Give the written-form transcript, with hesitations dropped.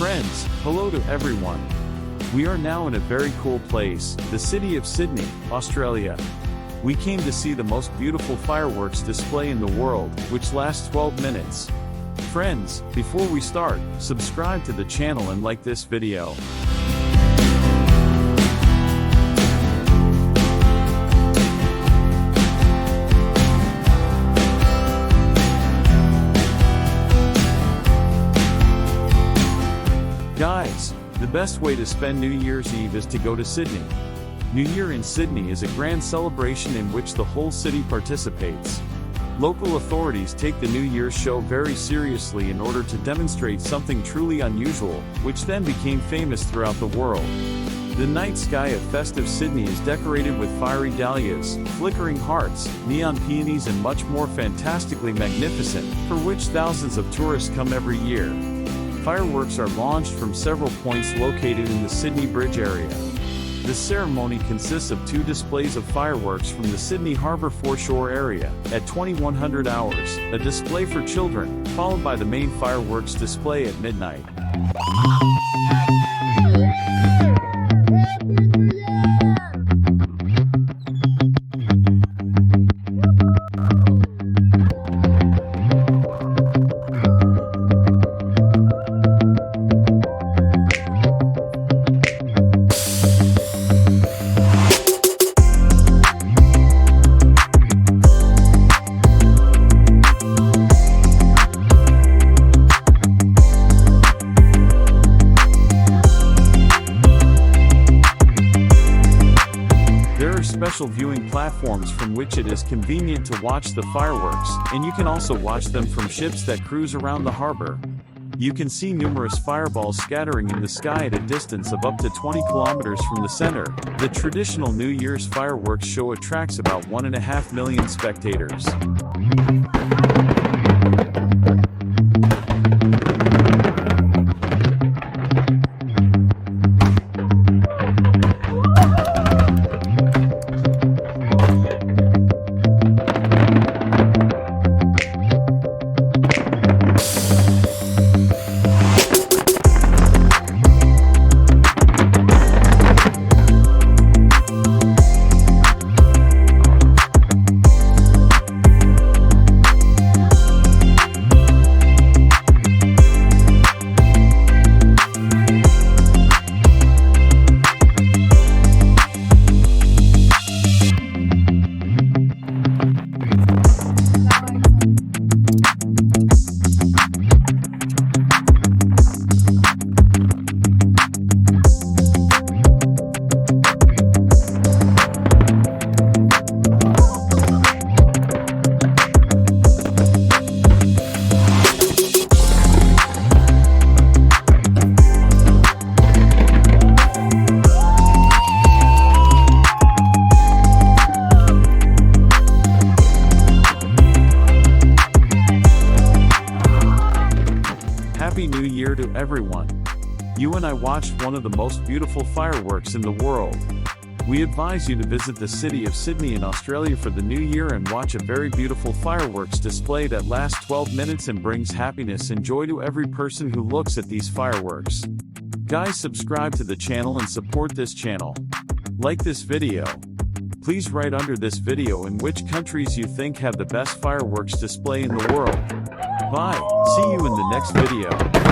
Friends, hello to everyone. We are now in a very cool place, the city of Sydney, Australia. We came to see the most beautiful fireworks display in the world, which lasts 12 minutes. Friends, before we start, subscribe to the channel and like this video. Guys, the best way to spend New Year's Eve is to go to Sydney. New Year in Sydney is a grand celebration in which the whole city participates. Local authorities take the New Year's show very seriously in order to demonstrate something truly unusual, which then became famous throughout the world. The night sky of festive Sydney is decorated with fiery dahlias, flickering hearts, neon peonies and much more fantastically magnificent, for which thousands of tourists come every year. Fireworks are launched from several points located in the Sydney Bridge area. The ceremony consists of two displays of fireworks from the Sydney Harbour foreshore area, at 2100 hours, a display for children, followed by the main fireworks display at midnight. Special viewing platforms from which it is convenient to watch the fireworks, and you can also watch them from ships that cruise around the harbor. You can see numerous fireballs scattering in the sky at a distance of up to 20 kilometers from the center. The traditional New Year's fireworks show attracts about 1.5 million spectators. Happy New Year to everyone. You and I watched one of the most beautiful fireworks in the world. We advise you to visit the city of Sydney in Australia for the New Year and watch a very beautiful fireworks display that lasts 12 minutes and brings happiness and joy to every person who looks at these fireworks. Guys, subscribe to the channel and support this channel. Like this video. Please write under this video in which countries you think have the best fireworks display in the world. Bye. See you in the next video.